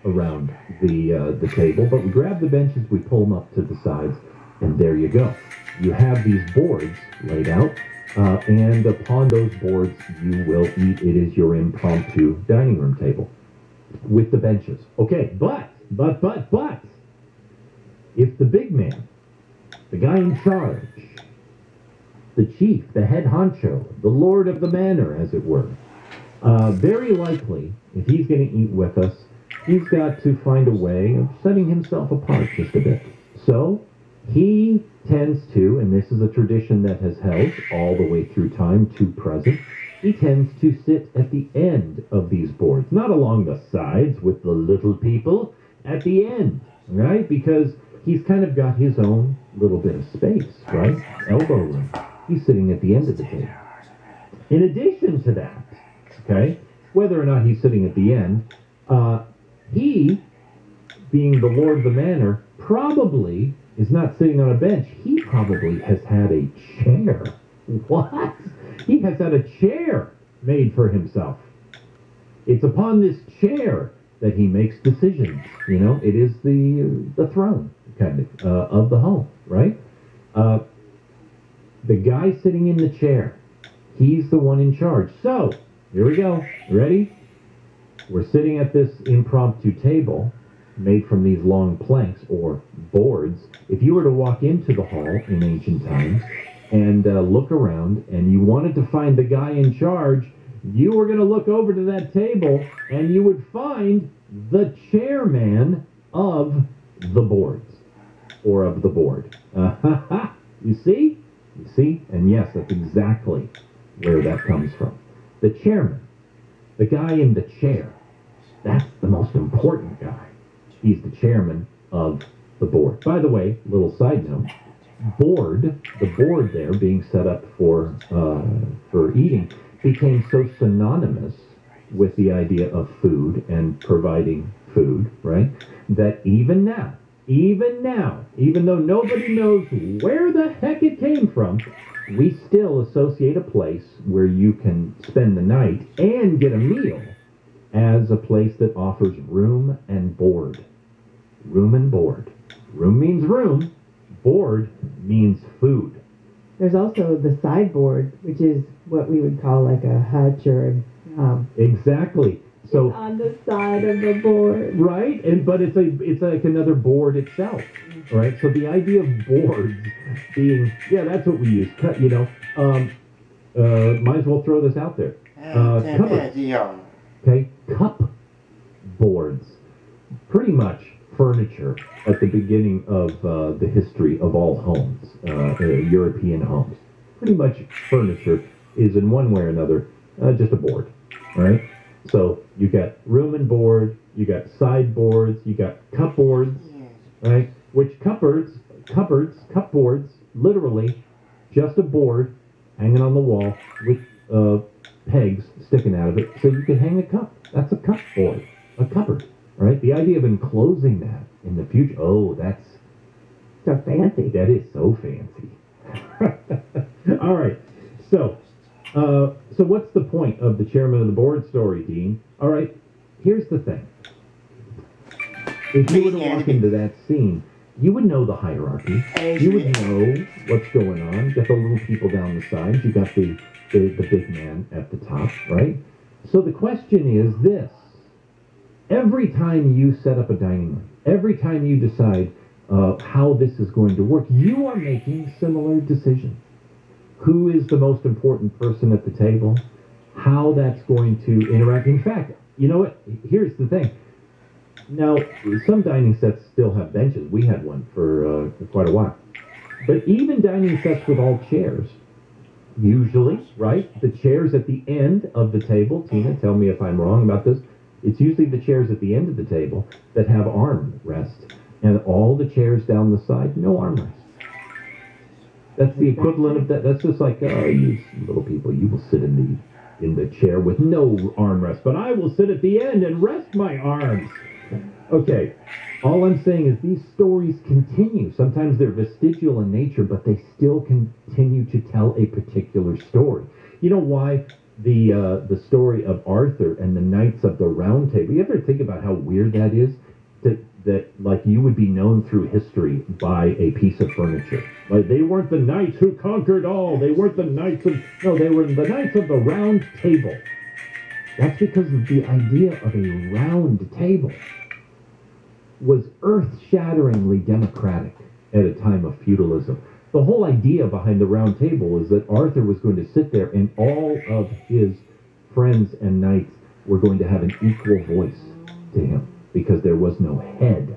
around the table, but we grab the benches, we pull them up to the sides, and there you go. You have these boards laid out, and upon those boards you will eat. It is your impromptu dining room table with the benches. Okay, but, if the big man, the guy in charge, the chief, the head honcho, the lord of the manor, as it were, very likely, if he's going to eat with us, he's got to find a way of setting himself apart just a bit. So he tends to, and this is a tradition that has held all the way through time to present, he tends to sit at the end of these boards, not along the sides with the little people, at the end, right? Because he's kind of got his own little bit of space, right? Elbow room. He's sitting at the end of the table. In addition to that, okay, whether or not he's sitting at the end, he, being the lord of the manor, probably is not sitting on a bench. He probably has had a chair. What? He has had a chair made for himself. It's upon this chair that he makes decisions. You know, it is the throne, kind of the home, right? The guy sitting in the chair, he's the one in charge. So, here we go. Ready? We're sitting at this impromptu table made from these long planks or boards. If you were to walk into the hall in ancient times and look around and you wanted to find the guy in charge, you were going to look over to that table and you would find the chairman of the boards or of the board. You see? You see? And yes, that's exactly where that comes from. The chairman, the guy in the chair, that's the most important guy. He's the chairman of the board. By the way, little side note, the board there being set up for eating became so synonymous with the idea of food and providing food, right? That even now, even though nobody knows where the heck it came from, we still associate a place where you can spend the night and get a meal as a place that offers room and board. Room and board. Room means room. Board means food. There's also the sideboard, which is what we would call like a hutch or exactly. So on the side of the board, right? But it's like another board itself, right? So the idea of boards being, yeah, that's what we use. You know, might as well throw this out there. Cupboards. Okay, cup boards, pretty much furniture at the beginning of the history of all homes, European homes. Pretty much furniture is in one way or another just a board, right? So you got room and board, you got sideboards, you got cupboards, right? Which cupboards, cupboards, literally just a board hanging on the wall with pegs sticking out of it so you can hang a cup. That's a cupboard, a cupboard, right? The idea of enclosing that in the future, oh, that's so fancy. That is so fancy. All right, so what's the point of the chairman of the board story, Dean? All right, here's the thing. If you were to walk into that scene, you would know the hierarchy. You would know what's going on. You got the little people down the sides. You got the big man at the top, right? So the question is this. Every time you set up a dining room, every time you decide how this is going to work, you are making similar decisions. Who is the most important person at the table? How that's going to interact. In fact, you know what? Here's the thing. Now, some dining sets still have benches. We had one for quite a while. But even dining sets with all chairs, usually, right? The chairs at the end of the table, Tina, tell me if I'm wrong about this. It's usually the chairs at the end of the table that have armrests. And all the chairs down the side, no armrests. That's the equivalent of that. That's just like, you little people, you will sit in the chair with no armrest, but I will sit at the end and rest my arms. Okay, all I'm saying is these stories continue. Sometimes they're vestigial in nature, but they still continue to tell a particular story. You know why? the story of Arthur and the Knights of the Round Table. You ever think about how weird that is? That like you would be known through history by a piece of furniture. Like they weren't the knights who conquered all. They weren't the knights of no. They were the Knights of the Round Table. That's because of the idea of a round table was earth-shatteringly democratic at a time of feudalism. The whole idea behind the round table is that Arthur was going to sit there and all of his friends and knights were going to have an equal voice to him because there was no head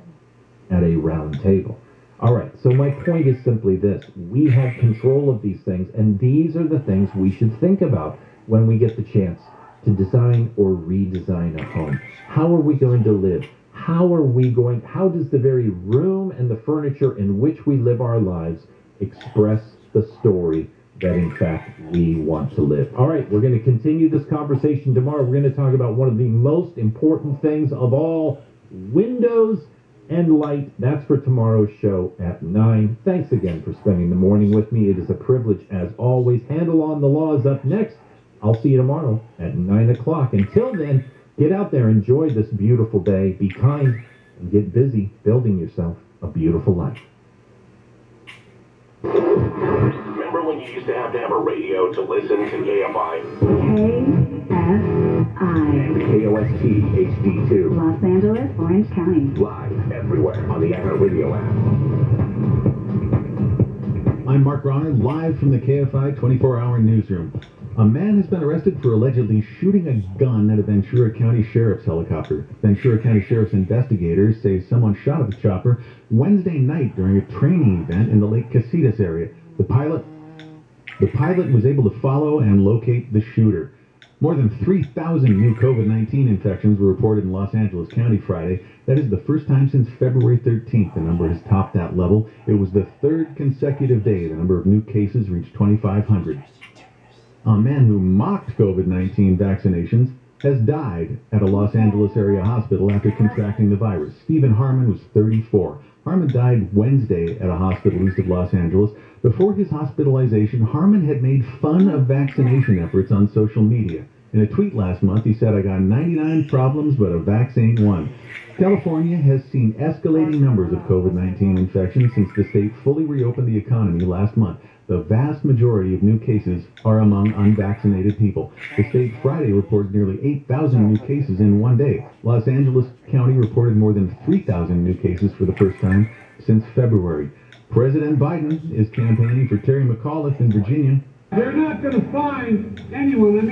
at a round table. All right, so my point is simply this. We have control of these things, and these are the things we should think about when we get the chance to design or redesign a home. How are we going to live? How does the very room and the furniture in which we live our lives express the story that in fact we want to live? All right, we're going to continue this conversation tomorrow. We're going to talk about one of the most important things of all, windows and light. That's for tomorrow's show at 9. Thanks again for spending the morning with me. It is a privilege as always. Handle on the Law is up next. I'll see you tomorrow at 9 o'clock. Until then, get out there, enjoy this beautiful day, be kind, and get busy building yourself a beautiful life. Remember when you used to have a radio to listen to KFI? KFI. KOST HD2. Los Angeles, Orange County. Live everywhere on the iHeartRadio app. I'm Mark Ronner, live from the KFI 24-hour newsroom. A man has been arrested for allegedly shooting a gun at a Ventura County Sheriff's helicopter. Ventura County Sheriff's investigators say someone shot at the chopper Wednesday night during a training event in the Lake Casitas area. The pilot was able to follow and locate the shooter. More than 3,000 new COVID-19 infections were reported in Los Angeles County Friday. That is the first time since February 13th the number has topped that level. It was the third consecutive day the number of new cases reached 2,500. A man who mocked COVID-19 vaccinations has died at a Los Angeles area hospital after contracting the virus. Stephen Harmon was 34. Harmon died Wednesday at a hospital east of Los Angeles. Before his hospitalization, Harmon had made fun of vaccination efforts on social media. In a tweet last month, he said, "I got 99 problems, but a vaccine ain't one." California has seen escalating numbers of COVID-19 infections since the state fully reopened the economy last month. The vast majority of new cases are among unvaccinated people. The state Friday reported nearly 8,000 new cases in one day. Los Angeles County reported more than 3,000 new cases for the first time since February. President Biden is campaigning for Terry McAuliffe in Virginia. They're not going to find anyone,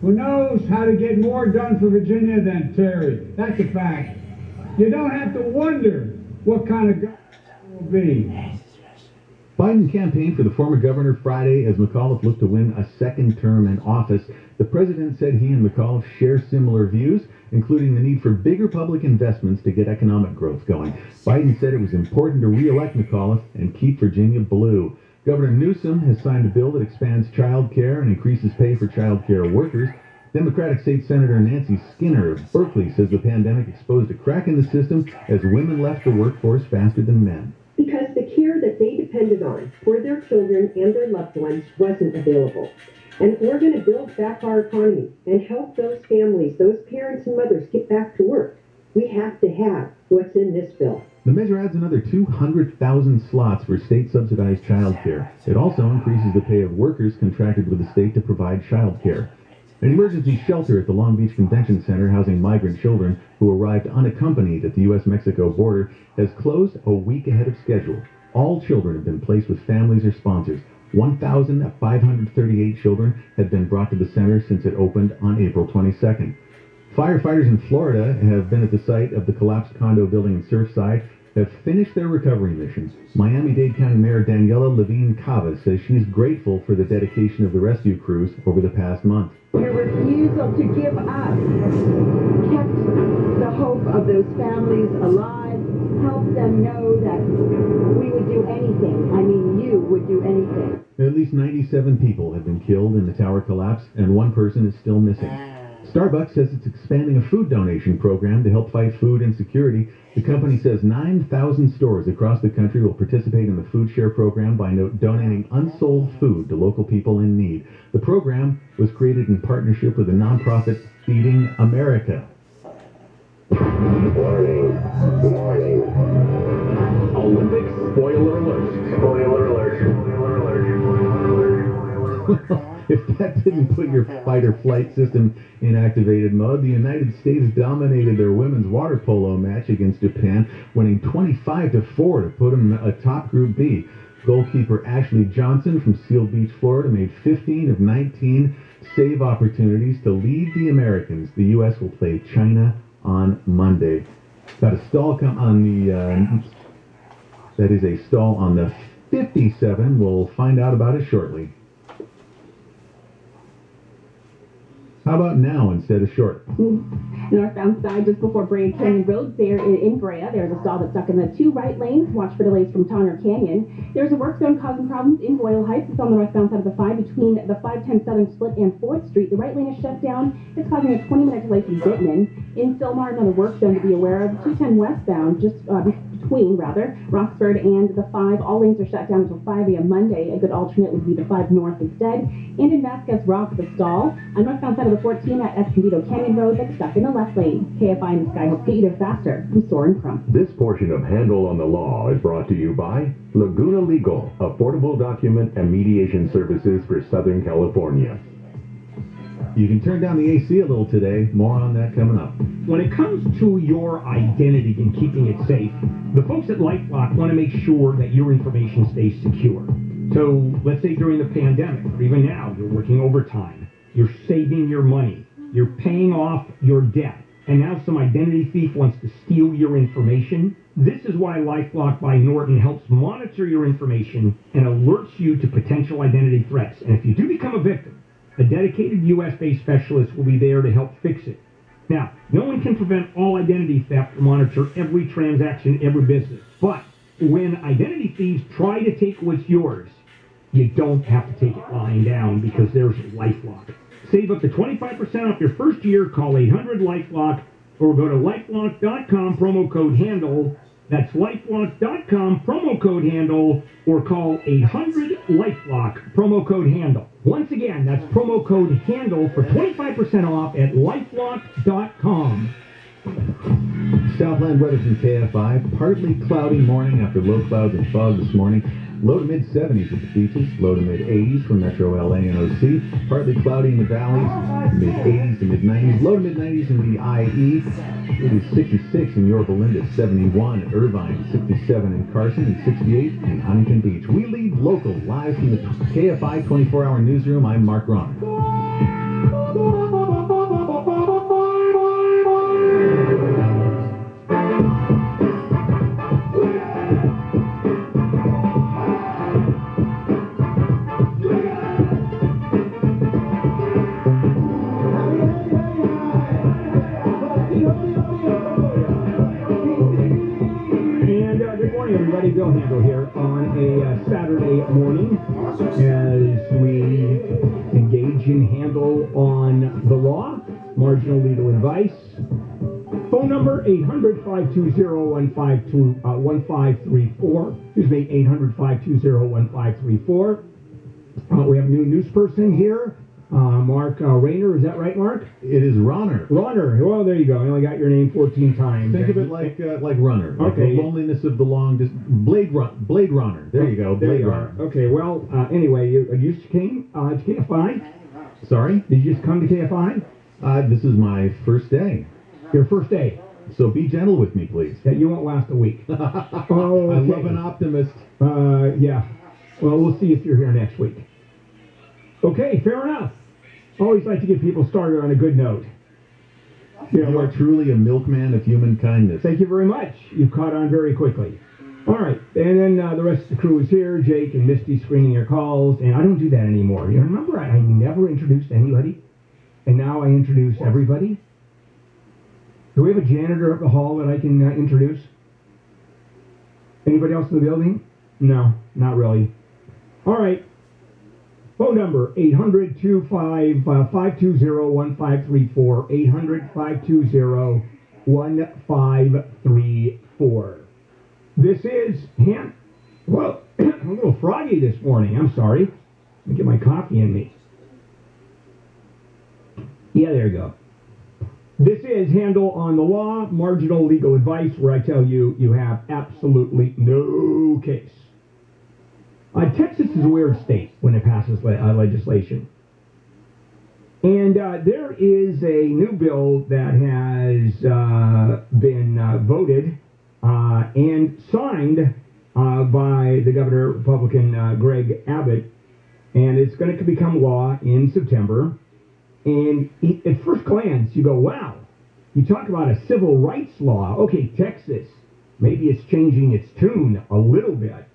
who knows how to get more done for Virginia than Terry. That's a fact. You don't have to wonder what kind of government it will be. Biden campaigned for the former governor Friday as McAuliffe looked to win a second term in office. The president said he and McAuliffe share similar views, including the need for bigger public investments to get economic growth going. Biden said it was important to re-elect McAuliffe and keep Virginia blue. Governor Newsom has signed a bill that expands child care and increases pay for child care workers. Democratic State Senator Nancy Skinner of Berkeley says the pandemic exposed a crack in the system as women left the workforce faster than men. Because the care that they depended on for their children and their loved ones wasn't available. And if we're going to build back our economy and help those families, those parents and mothers get back to work, we have to have what's in this bill. The measure adds another 200,000 slots for state-subsidized child care. It also increases the pay of workers contracted with the state to provide child care. An emergency shelter at the Long Beach Convention Center housing migrant children who arrived unaccompanied at the U.S.-Mexico border has closed a week ahead of schedule. All children have been placed with families or sponsors. 1,538 children have been brought to the center since it opened on April 22nd. Firefighters in Florida have been at the site of the collapsed condo building in Surfside, have finished their recovery mission. Miami-Dade County Mayor Daniela Levine Cava says she's grateful for the dedication of the rescue crews over the past month. Your refusal to give up kept the hope of those families alive, helped them know that we would do anything. I mean, you would do anything. At least 97 people have been killed in the tower collapse, and one person is still missing. Starbucks says it's expanding a food donation program to help fight food insecurity. The company says 9,000 stores across the country will participate in the food share program by donating unsold food to local people in need. The program was created in partnership with the nonprofit Feeding America. Warning. Warning. Olympics spoiler alert. Spoiler alert. Spoiler alert. Spoiler alert. If that didn't put your fight or flight system in activated mode, the United States dominated their women's water polo match against Japan, winning 25-4 to put them atop Group B. Goalkeeper Ashley Johnson from Seal Beach, Florida, made 15 of 19 save opportunities to lead the Americans. The U.S. will play China on Monday. Got a stall on the, that is a stall on the 57. We'll find out about it shortly. How about now instead of short? Northbound side, just before Brea Canyon Road, there in Brea, there's a stall that's stuck in the 2 right lanes. Watch for delays from Tonner Canyon. There's a work zone causing problems in Royal Heights. It's on the northbound side of the 5 between the 510 Southern Split and 4th Street. The right lane is shut down. It's causing a 20-minute delay from Bittman. In Sylmar, another work zone to be aware of. 210 westbound, just between Roxford and the 5. All lanes are shut down until 5 a.m. Monday. A good alternate would be the 5 north instead. And in Vasquez Rock, the stall on northbound side of the 14 at Escondido Canyon Road that's stuck in the left lane. KFI in the Sky helps get you there faster. I'm Soren Crump. This portion of Handle on the Law is brought to you by Laguna Legal, affordable document and mediation services for Southern California. You can turn down the AC a little today. More on that coming up. When it comes to your identity and keeping it safe, the folks at LifeLock want to make sure that your information stays secure. So let's say during the pandemic, or even now, you're working overtime, you're saving your money, you're paying off your debt, and now some identity thief wants to steal your information. This is why LifeLock by Norton helps monitor your information and alerts you to potential identity threats. And if you do become a victim, a dedicated U.S.-based specialist will be there to help fix it. Now, no one can prevent all identity theft or monitor every transaction, every business. But when identity thieves try to take what's yours, you don't have to take it lying down because there's LifeLock. Save up to 25% off your first year. Call 800-LifeLock or go to lifelock.com, promo code HANDLE. That's lifelock.com, promo code HANDLE, or call 800-LifeLock, promo code HANDLE. Once again, that's promo code HANDLE for 25% off at lifelock.com. Southland weather from KFI. Partly cloudy morning after low clouds and fog this morning. Low to mid-70s at the beaches. Low to mid-80s for Metro LA and OC. Partly cloudy in the valleys. Mid-80s to mid-90s. Low to mid-90s in the IE. It is 66 in Yorba Linda, 71 in Irvine, 67 in Carson, and 68 in Huntington Beach. We lead local live from the KFI 24-hour newsroom. I'm Mark Ron. Everybody, Bill Handle here on a Saturday morning as we engage in Handle on the Law, marginal legal advice. Phone number 800-520-1534. Excuse me, 800-520-1534. We have a new newsperson here. Mark Rayner, is that right, Mark? It is Ronner. Ronner. Well, there you go. You only got your name 14 times. Think of it like Runner. Like okay. The loneliness of the long Blade Runner. There you go. Blade Runner. Okay. Well, anyway, you just came to KFI. Sorry? Did you just come to KFI? This is my first day. Your first day. So be gentle with me, please. Yeah, you won't last a week. Oh, okay. I love an optimist. Yeah. Well, we'll see if you're here next week. Okay, fair enough. Always like to get people started on a good note. You are truly a milkman of human kindness. Thank you very much. You've caught on very quickly. All right, and then the rest of the crew is here. Jake and Misty screening your calls, and I don't do that anymore. You remember I never introduced anybody, and now I introduce everybody? Do we have a janitor at the hall that I can introduce? Anybody else in the building? No, not really. All right. Phone number 800-520-1534, 800-520-1534. This is well, I'm a little froggy this morning. I'm sorry. Let me get my coffee in me. Yeah, there you go. This is Handle on the Law, marginal legal advice, where I tell you you have absolutely no case. Texas is a weird state when it passes legislation. And there is a new bill that has been voted and signed by the governor, Republican Greg Abbott, and it's going to become law in September. And at first glance, you go, wow, you talk about a civil rights law. Okay, Texas, maybe it's changing its tune a little bit,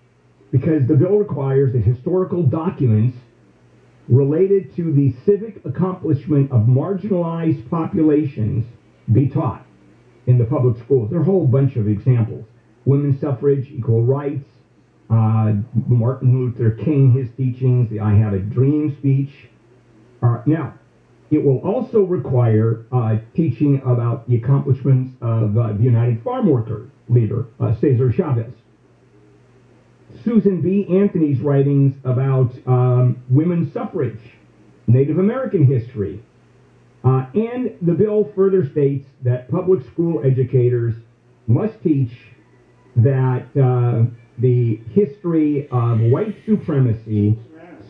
because the bill requires that historical documents related to the civic accomplishment of marginalized populations be taught in the public schools. There are a whole bunch of examples. Women's suffrage, equal rights, Martin Luther King, his teachings, the I Have a Dream speech. Now, it will also require teaching about the accomplishments of the United Farm Worker leader, Cesar Chavez. Susan B. Anthony's writings about women's suffrage, Native American history. And the bill further states that public school educators must teach that the history of white supremacy,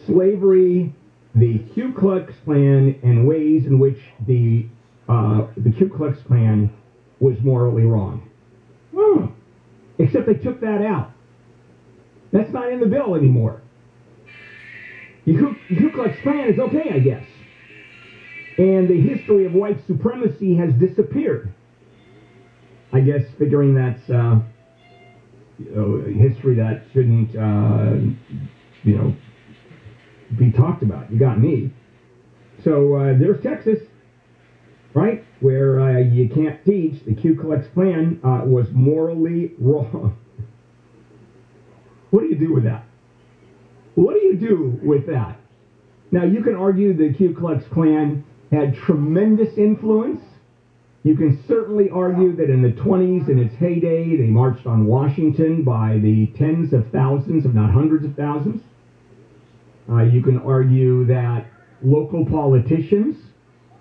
slavery, the Ku Klux Klan, and ways in which the Ku Klux Klan was morally wrong. Except they took that out. That's not in the bill anymore. The Ku Klux Klan is okay, I guess. And the history of white supremacy has disappeared. I guess figuring that's history that shouldn't, be talked about. You got me. So there's Texas, right, where you can't teach the Ku Klux Klan was morally wrong. What do you do with that? What do you do with that? Now, you can argue the Ku Klux Klan had tremendous influence. You can certainly argue that in the 20s, in its heyday, they marched on Washington by the tens of thousands, if not hundreds of thousands. You can argue that local politicians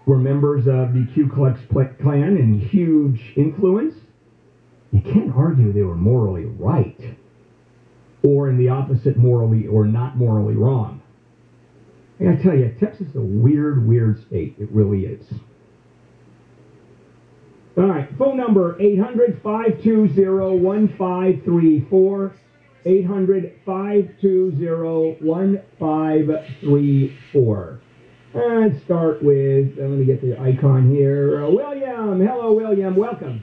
were members of the Ku Klux Klan and huge influence. You can't argue they were morally right, or in the opposite, morally or not morally wrong. I gotta tell you, Texas is a weird, weird state. It really is. All right, phone number 800-520-1534, 800-520-1534. Let's start with, let me get the icon here, William. Hello, William. Welcome.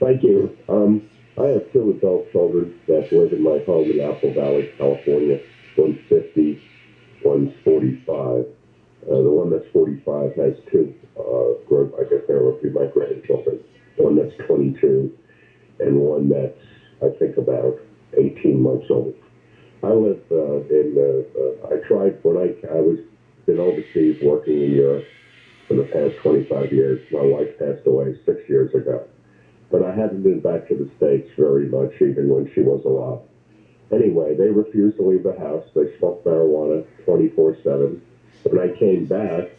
Thank you. I have two adult children that live in my home in Apple Valley, California. One's 50, one's 45. The one that's 45 has two, I guess there will be my grandchildren. One that's 22 and one that's, I think, about 18 months old. I live I tried when I was been overseas working in Europe for the past 25 years. My wife passed away 6 years ago. But I haven't been back to the States very much, even when she was alive. Anyway, they refused to leave the house. They smoked marijuana 24/7. When I came back,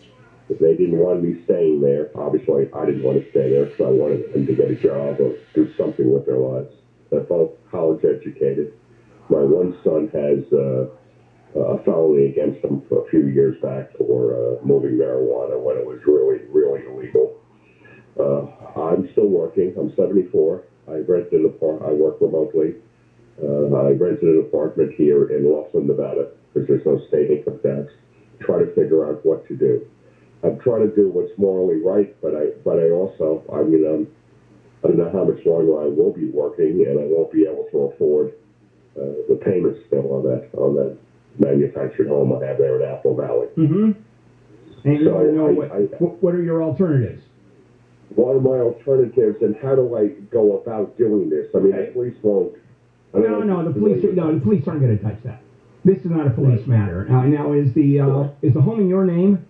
they didn't want me staying there. Obviously, I didn't want to stay there because I wanted them to get a job or do something with their lives. They're both college educated. My one son has a felony against him for a few years back for moving marijuana when it was really, really illegal. I'm still working. I'm 74. I rented an apartment. I work remotely. I rented an apartment here in Laughlin, Nevada, because there's no state income tax. Try to figure out what to do. I'm trying to do what's morally right, but I also, I don't know how much longer I will be working, and I won't be able to afford the payments still on that manufactured home I have there in Apple Valley. Mm-hmm. And you So want to know what are your alternatives? What are my alternatives, and how do I go about doing this? I mean, the police won't. No, the police aren't going to touch that. This is not a police matter. Now, is the home in your name?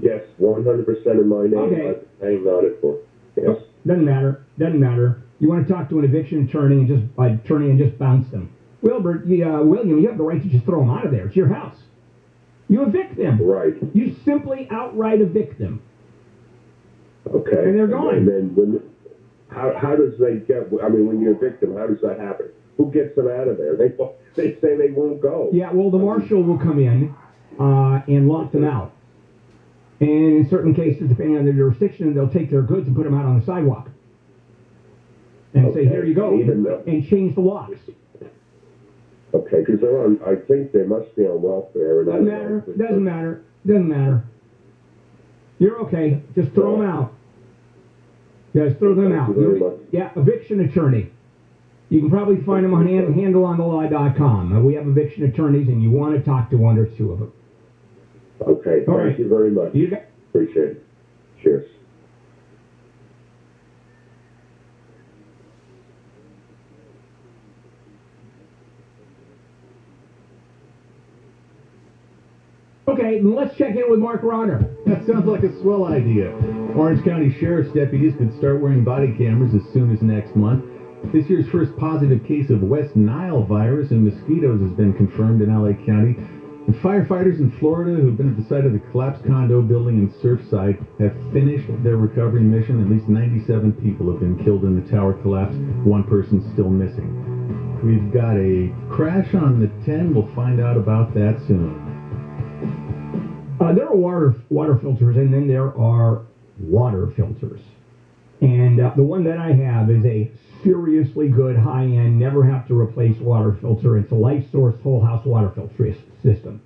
Yes, 100% in my name. Okay. I've been paying on it for. Yes. Doesn't matter. Doesn't matter. You want to talk to an eviction attorney and just bounce them. Wilbert, William, you have the right to just throw them out of there. It's your house. You evict them. Right. You simply outright evict them. Okay. And they're gone. And then how does they get? I mean, when you evict them, how does that happen? Who gets them out of there? They say they won't go. Yeah. Well, the marshal will come in and lock them out. And in certain cases, depending on their jurisdiction, they'll take their goods and put them out on the sidewalk. And say, here you go, and change the locks. Okay, because they're on, I think they must be on welfare. Doesn't matter, doesn't matter, doesn't matter. You're okay, just throw them out. Just throw them out. Yeah, eviction attorney. You can probably find them on handleonthelaw.com. We have eviction attorneys, and you want to talk to one or two of them. Okay, thank you very much. You got Appreciate it. Cheers. Okay, let's check in with Mark Rodder. That sounds like a swell idea. Orange County Sheriff's deputies could start wearing body cameras as soon as next month. This year's first positive case of West Nile virus and mosquitoes has been confirmed in LA County. And firefighters in Florida who've been at the site of the collapsed condo building in Surfside have finished their recovery mission. At least 97 people have been killed in the tower collapse. One person's still missing. We've got a crash on the 10. We'll find out about that soon. There are water filters, and then there are water filters. And the one that I have is a seriously good, high-end, never have to replace water filter. It's a Life Source whole house water filter system.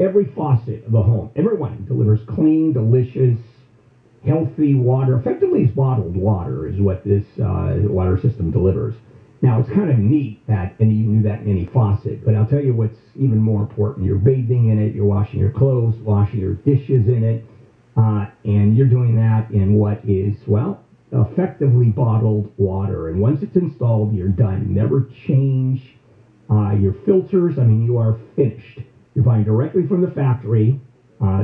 Every faucet of the home, everyone delivers clean, delicious, healthy water. Effectively, it's bottled water is what this water system delivers. Now, it's kind of neat that, and you can do that in any faucet, but I'll tell you what's even more important. You're bathing in it, you're washing your clothes, washing your dishes in it, and you're doing that in what is, well, effectively bottled water. And once it's installed, you're done. Never change your filters. I mean, you are finished. You're buying directly from the factory.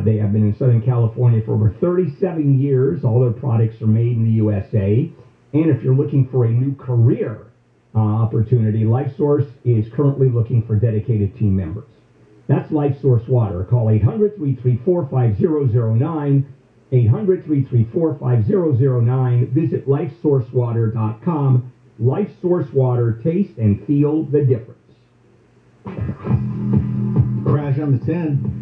They have been in Southern California for over 37 years. All their products are made in the USA. And if you're looking for a new career opportunity, LifeSource is currently looking for dedicated team members. That's LifeSource Water. Call 800-334-5009, 800-334-5009. Visit lifesourcewater.com. LifeSource Water, taste and feel the difference. Crash on the 10.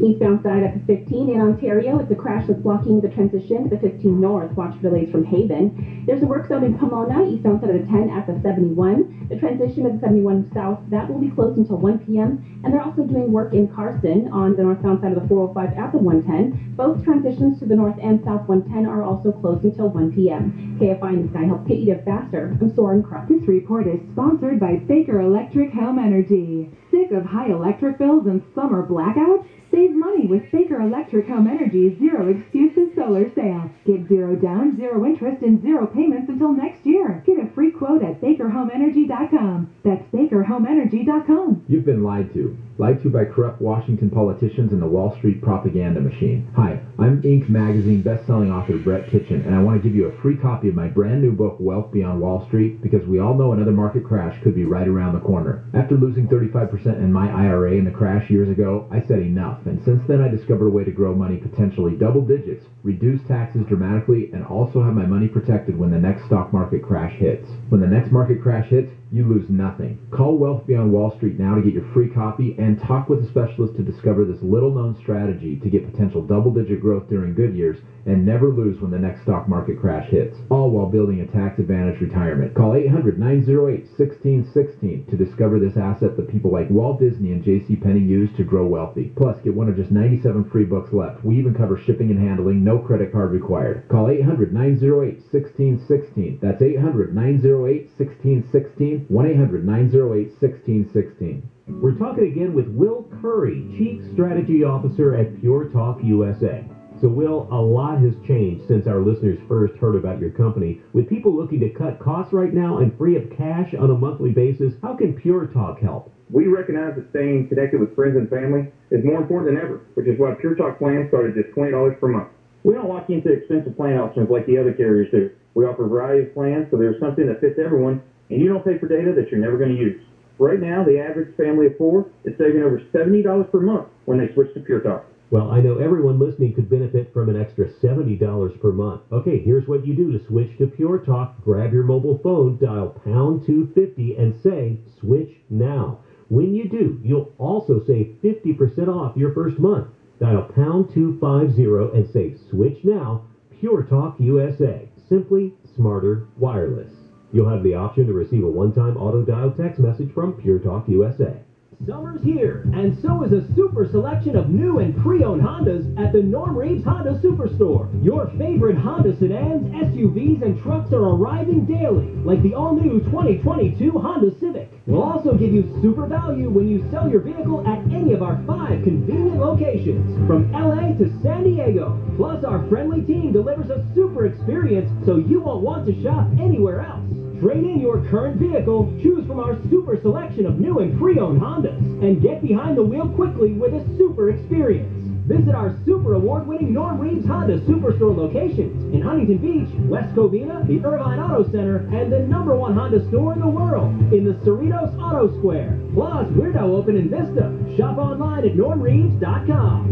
Eastbound side at the 15 in Ontario. It's a crash that's blocking the transition to the 15 north. Watch for delays from Haven. There's a work zone in Pomona, eastbound side of the 10 at the 71. The transition of the 71 south, that will be closed until 1 p.m. And they're also doing work in Carson on the northbound side of the 405 at the 110. Both transitions to the north and south 110 are also closed until 1 p.m. KFI and Sky helps get you there faster. I'm Soren Krug. This report is sponsored by Baker Electric Home Energy. Sick of high electric bills and summer blackouts? Save money with Baker Electric Home Energy's Zero Excuses Solar Sale. Get zero down, zero interest, and zero payments until next year. Get a free quote at BakerHomeEnergy.com. That's BakerHomeEnergy.com. You've been lied to. Lied to by corrupt Washington politicians and the Wall Street propaganda machine. Hi, I'm Inc. magazine best-selling author Brett Kitchen, and I want to give you a free copy of my brand new book, Wealth Beyond Wall Street, because we all know another market crash could be right around the corner. After losing 35% in my IRA in the crash years ago, I said enough, and since then I discovered a way to grow money potentially double digits, reduce taxes dramatically, and also have my money protected when the next stock market crash hits. When the next market crash hits, you lose nothing. Call Wealth Beyond Wall Street now to get your free copy and talk with a specialist to discover this little-known strategy to get potential double-digit growth during good years and never lose when the next stock market crash hits, all while building a tax-advantaged retirement. Call 800-908-1616 to discover this asset that people like Walt Disney and JCPenney use to grow wealthy. Plus, get one of just 97 free books left. We even cover shipping and handling, no credit card required. Call 800-908-1616. That's 800-908-1616. 1-800-908-1616. We're talking again with Will Curry, Chief Strategy Officer at Pure Talk USA. So, Will, a lot has changed since our listeners first heard about your company. With people looking to cut costs right now and free up cash on a monthly basis, how can Pure Talk help? We recognize that staying connected with friends and family is more important than ever, which is why Pure Talk plans start at just $20 per month. We don't lock you into expensive plan options like the other carriers do. We offer a variety of plans, so there's something that fits everyone, and you don't pay for data that you're never going to use. Right now, the average family of 4 is saving over $70 per month when they switch to Pure Talk. Well, I know everyone listening could benefit from an extra $70 per month. Okay, here's what you do to switch to Pure Talk. Grab your mobile phone, dial pound 250, and say, switch now. When you do, you'll also save 50% off your first month. Dial pound 250 and say, switch now. Pure Talk USA. Simply smarter wireless. You'll have the option to receive a one-time auto-dial text message from Pure Talk USA. Summer's here, and so is a super selection of new and pre-owned Hondas at the Norm Reeves Honda Superstore. Your favorite Honda sedans, SUVs, and trucks are arriving daily, like the all-new 2022 Honda Civic. We'll also give you super value when you sell your vehicle at any of our 5 convenient locations, from LA to San Diego. Plus, our friendly team delivers a super experience, so you won't want to shop anywhere else. Trade in your current vehicle, choose from our super selection of new and pre-owned Hondas, and get behind the wheel quickly with a super experience. Visit our super award-winning Norm Reeves Honda Superstore locations in Huntington Beach, West Covina, the Irvine Auto Center, and the #1 Honda store in the world in the Cerritos Auto Square. Plus, we're now open in Vista. Shop online at normreeves.com.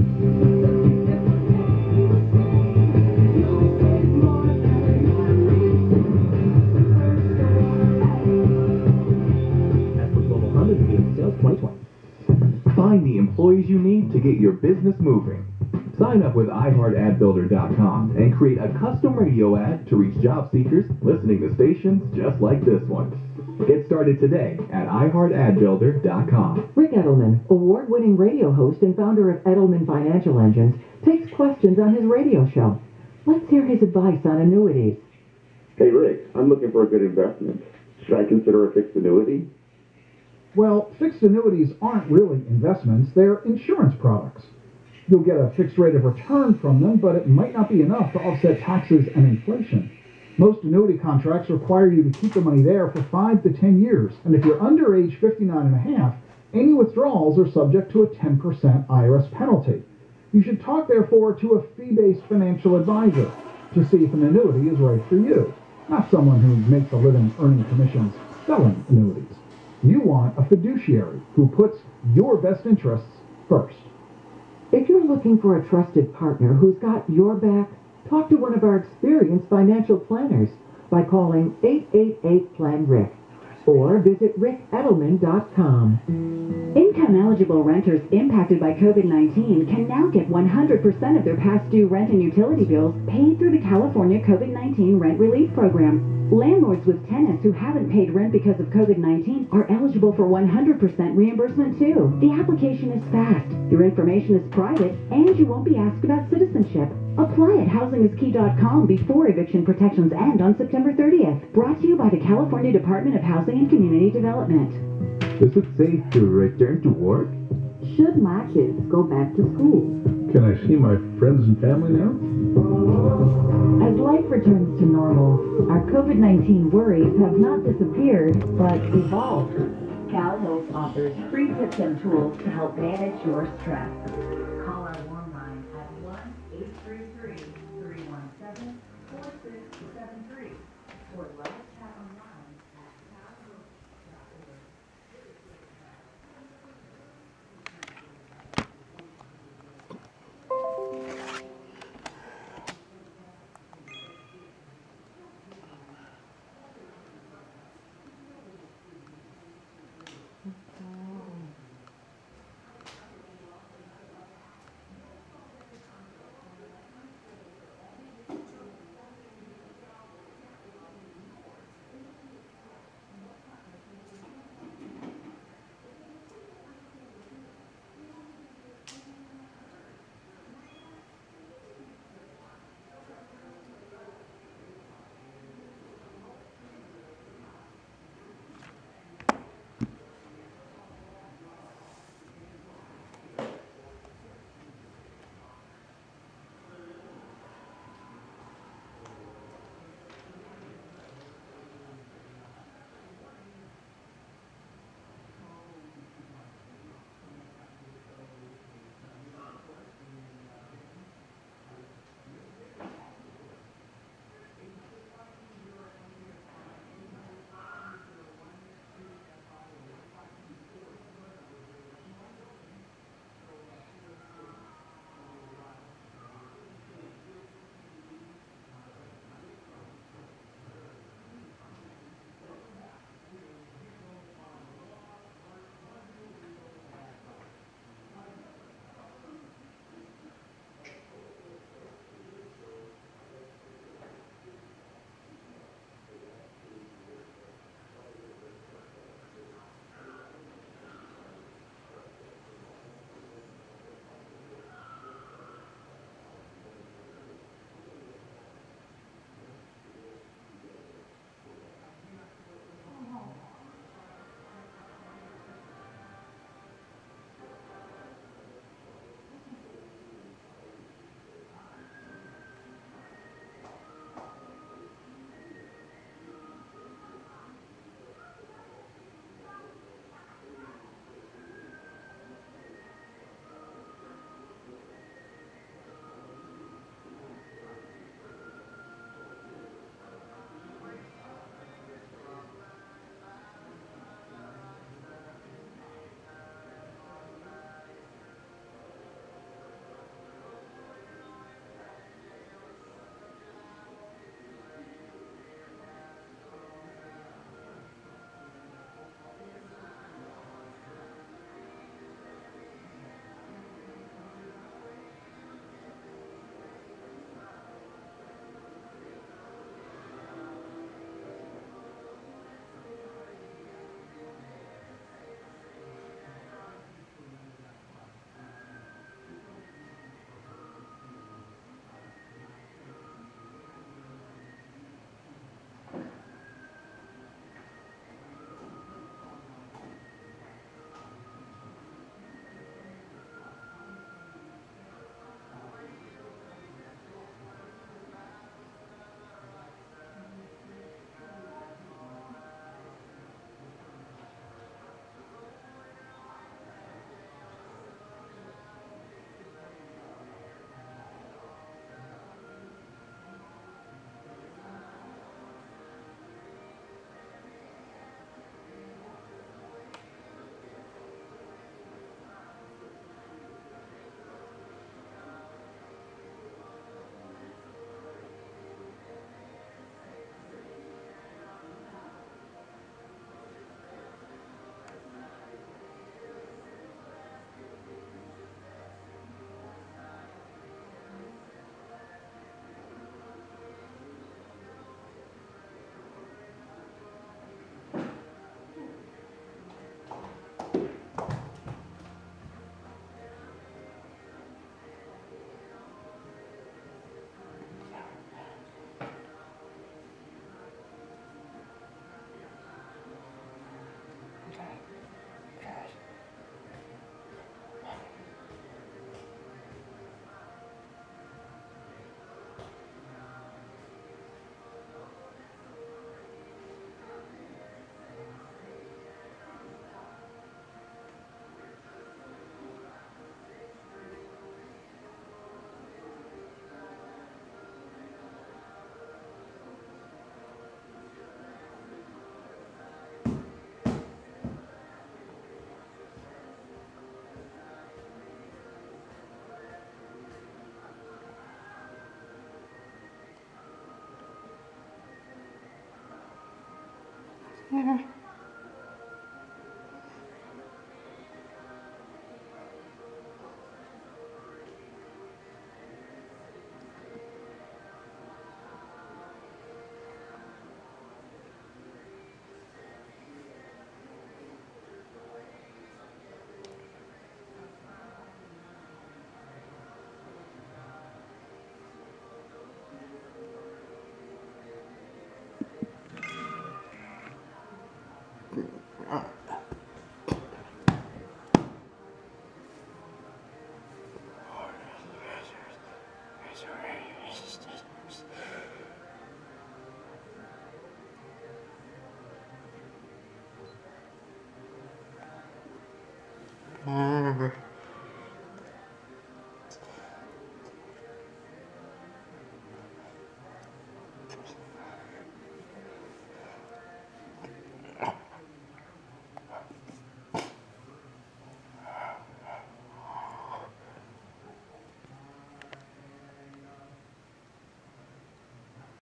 Sales 2020. Find the employees you need to get your business moving. Sign up with iHeartAdBuilder.com and create a custom radio ad to reach job seekers listening to stations just like this one. Get started today at iHeartAdBuilder.com. Rick Edelman, award-winning radio host and founder of Edelman Financial Engines, takes questions on his radio show. Let's hear his advice on annuities. Hey Rick, I'm looking for a good investment. Should I consider a fixed annuity? Well, fixed annuities aren't really investments, they're insurance products. You'll get a fixed rate of return from them, but it might not be enough to offset taxes and inflation. Most annuity contracts require you to keep the money there for 5 to 10 years, and if you're under age 59 and a half, any withdrawals are subject to a 10% IRS penalty. You should talk, therefore, to a fee-based financial advisor to see if an annuity is right for you, not someone who makes a living earning commissions selling annuities. You want a fiduciary who puts your best interests first. If you're looking for a trusted partner who's got your back, talk to one of our experienced financial planners by calling 888-PLAN-RICK or visit rickedelman.com. Income-eligible renters impacted by COVID-19 can now get 100% of their past due rent and utility bills paid through the California COVID-19 Rent Relief Program. Landlords with tenants who haven't paid rent because of COVID-19 are eligible for 100% reimbursement too. The application is fast, your information is private, and you won't be asked about citizenship. Apply at housingiskey.com before eviction protections end on September 30th. Brought to you by the California Department of Housing and Community Development. Is it safe to return to work? Should my kids go back to school? Can I see my friends and family now? As life returns to normal, our COVID-19 worries have not disappeared, but evolved. Cal Hills offers free tips and tools to help manage your stress. Call our warm line at 1-833-317-4673 or let us chat online at calhills.org. Later.